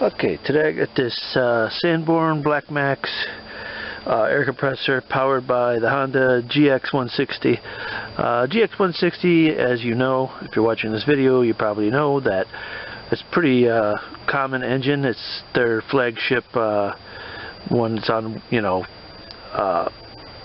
Okay, today I got this Sanborn Black Max air compressor powered by the Honda GX160. GX160, as you know, if you're watching this video, you probably know that it's a pretty common engine. It's their flagship one that's on, you know,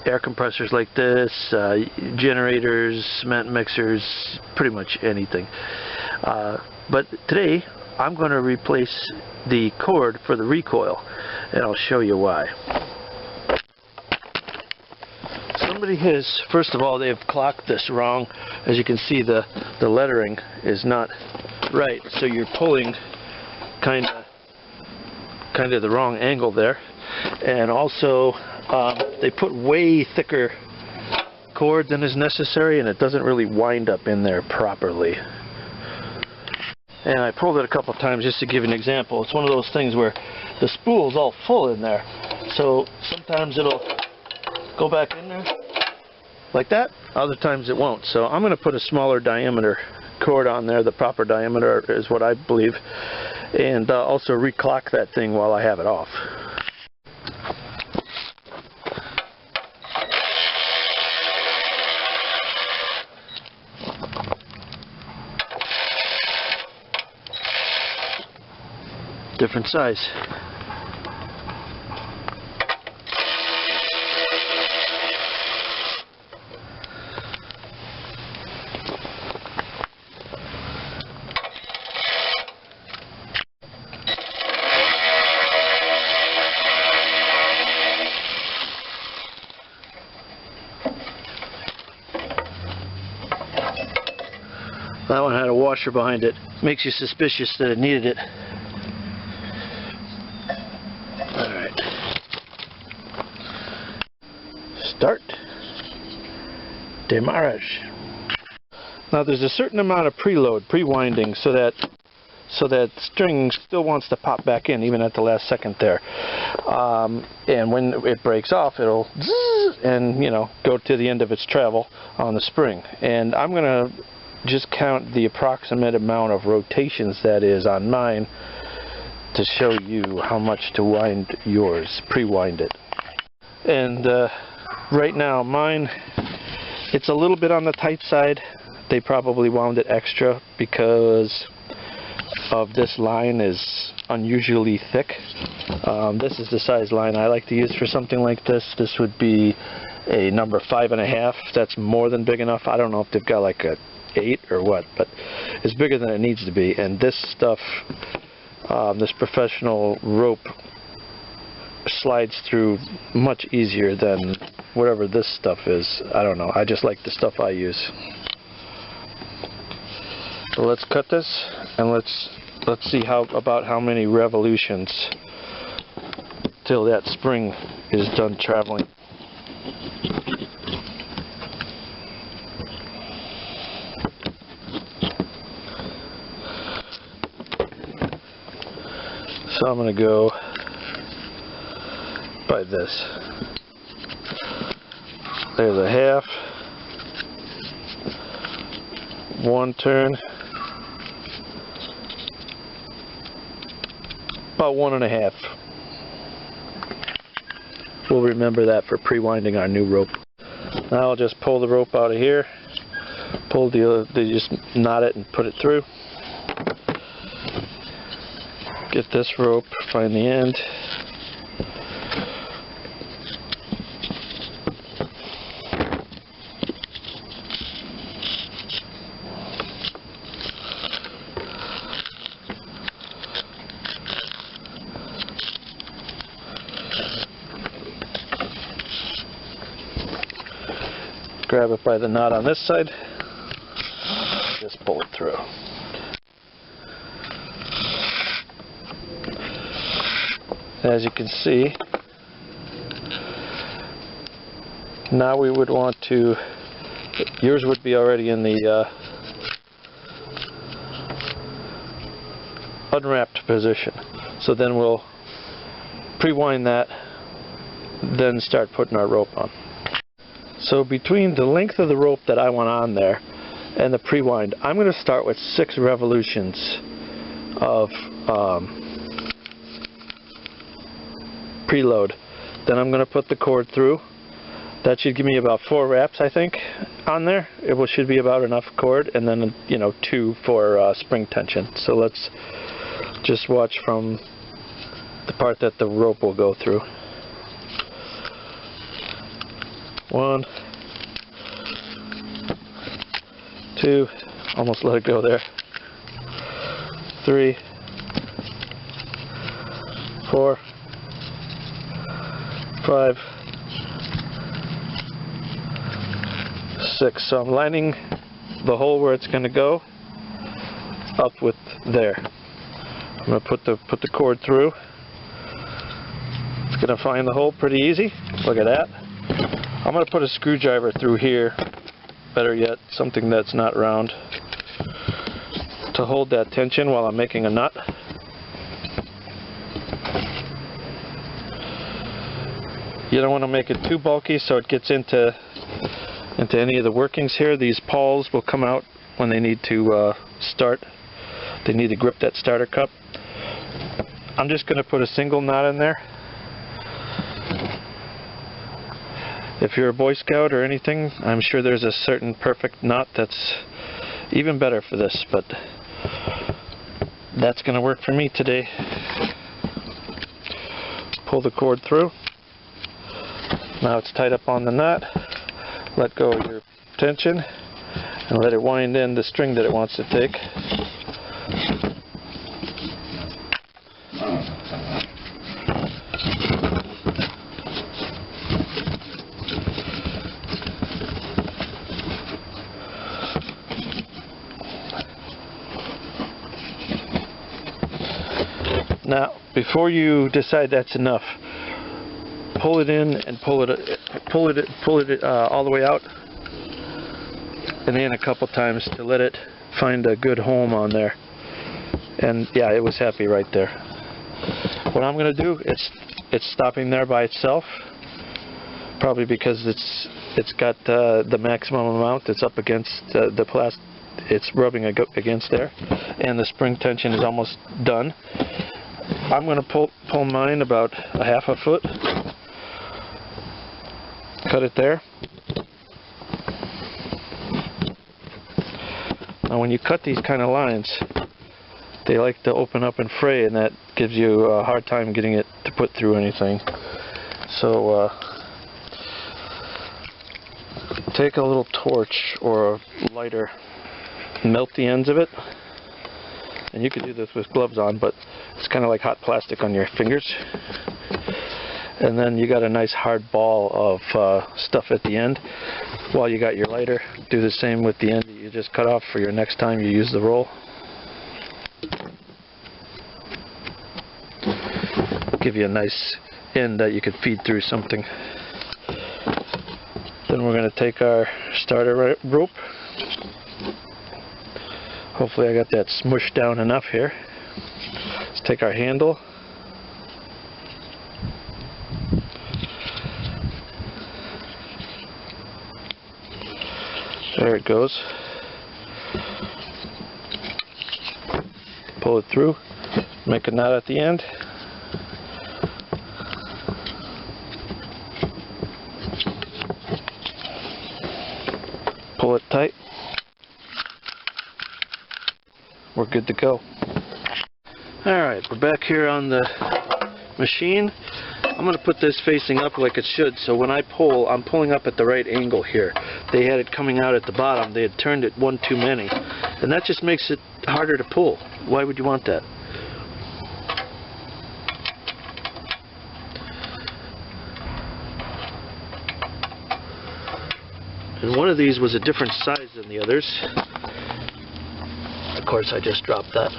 air compressors like this, generators, cement mixers, pretty much anything. But today I'm going to replace the cord for the recoil, and I'll show you why. Somebody has, first of all, they've clocked this wrong. As you can see, the lettering is not right, so you're pulling kind of the wrong angle there. And also they put way thicker cord than is necessary, and it doesn't really wind up in there properly. And I pulled it a couple times just to give an example. It's one of those things where the spool's all full in there, so sometimes it'll go back in there like that, other times it won't. So I'm going to put a smaller diameter cord on there. The proper diameter is what I believe, and also reclock that thing while I have it off. Different size. That one had a washer behind it. Makes you suspicious that it needed it. Alright. Start. Demarrage. Now there's a certain amount of preload, pre-winding, so that string still wants to pop back in even at the last second there. And when it breaks off, it'll zzz and, you know, go to the end of its travel on the spring. And I'm going to just count the approximate amount of rotations that is on mine to show you how much to wind yours, pre-wind it. And right now mine, it's a little bit on the tight side. They probably wound it extra because of this line is unusually thick. This is the size line I like to use for something like this. This would be a number 5.5. That's more than big enough. I don't know if they've got like a 8 or what, but it's bigger than it needs to be. And this stuff, this professional rope slides through much easier than whatever this stuff is. I don't know, I just like the stuff I use. So let's cut this, and let's see about how many revolutions till that spring is done traveling. So I'm going to go by this. There's a half, one turn, about 1.5. We'll remember that for pre-winding our new rope. Now I'll just pull the rope out of here, just knot it and put it through. Get this rope, find the end. Grab it by the knot on this side. Just pull it through. As you can see, now we would want to, yours would be already in the unwrapped position. So then we'll pre-wind that, then start putting our rope on. So between the length of the rope that I want on there and the pre-wind, I'm going to start with 6 revolutions of preload. Then I'm going to put the cord through. That should give me about 4 wraps, I think, on there. It should be about enough cord, and then, you know, 2 for spring tension. So let's just watch from the part that the rope will go through. 1, 2, almost let it go there. 3, 4, 5, 6. So I'm lining the hole where it's going to go up with there. I'm going to put the cord through. It's going to find the hole pretty easy. Look at that. I'm going to put a screwdriver through here. Better yet, something that's not round, to hold that tension while I'm making a nut. You don't want to make it too bulky so it gets into any of the workings here. These pawls will come out when they need to start. They need to grip that starter cup. I'm just going to put a single knot in there. If you're a Boy Scout or anything, I'm sure there's a certain perfect knot that's even better for this, but that's going to work for me today. Pull the cord through. Now it's tied up on the knot. Let go of your tension and let it wind in the string that it wants to take. Now, before you decide that's enough, pull it in and pull it all the way out and in a couple times to let it find a good home on there. And yeah, it was happy right there. What I'm going to do, it's stopping there by itself, probably because it's got the maximum amount that's up against the plastic. It's rubbing against there, and the spring tension is almost done. I'm going to pull mine about a half a foot. Cut it there. Now when you cut these kind of lines, they like to open up and fray, and that gives you a hard time getting it to put through anything. So take a little torch or a lighter, melt the ends of it, and you could do this with gloves on, but it's kind of like hot plastic on your fingers. And then you got a nice hard ball of stuff at the end. While you got your lighter, do the same with the end that you just cut off for your next time you use the roll. Give you a nice end that you could feed through something. Then we're going to take our starter rope. Hopefully I got that smushed down enough here. Let's take our handle. There it goes. Pull it through, make a knot at the end. Pull it tight. We're good to go. Alright, we're back here on the machine. I'm going to put this facing up like it should, so when I pull, I'm pulling up at the right angle here. They had it coming out at the bottom. They had turned it one too many, and that just makes it harder to pull. Why would you want that? And one of these was a different size than the others. Of course, I just dropped that.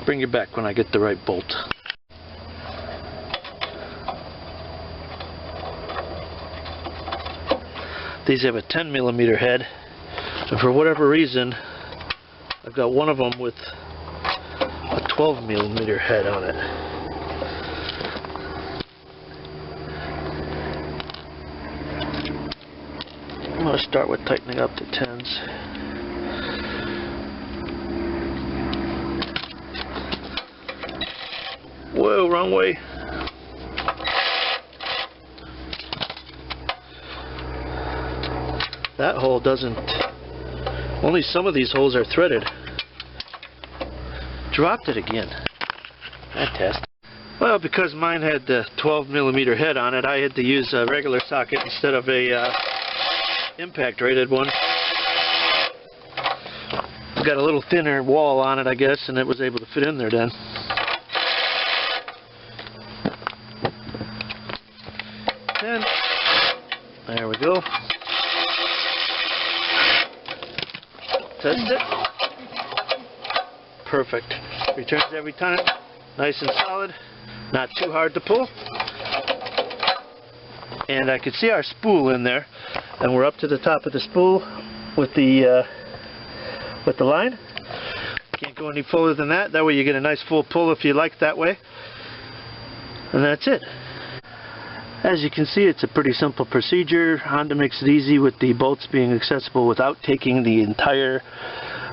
Bring you back when I get the right bolt. These have a 10mm head, and for whatever reason, I've got one of them with a 12mm head on it. I'm going to start with tightening up the 10s. go wrong way. That hole doesn't, only some of these holes are threaded. Dropped it again. Fantastic. Well, because mine had the 12mm head on it, I had to use a regular socket instead of a impact rated one. It's got a little thinner wall on it, I guess, and it was able to fit in there then. And there we go. Test it. Perfect. Returns every time. Nice and solid. Not too hard to pull. And I can see our spool in there. And we're up to the top of the spool with the line. Can't go any fuller than that. That way you get a nice full pull if you like that way. And that's it. As you can see, it's a pretty simple procedure. Honda makes it easy with the bolts being accessible without taking the entire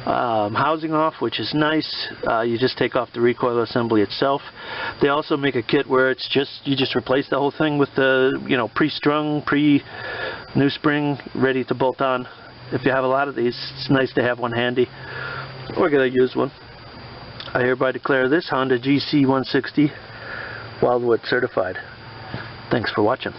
housing off, which is nice. You just take off the recoil assembly itself. They also make a kit where it's you just replace the whole thing with the pre-strung, new spring ready to bolt on. If you have a lot of these, it's nice to have one handy. We're gonna use one. I hereby declare this Honda GXV160 Wildwood certified. Thanks for watching.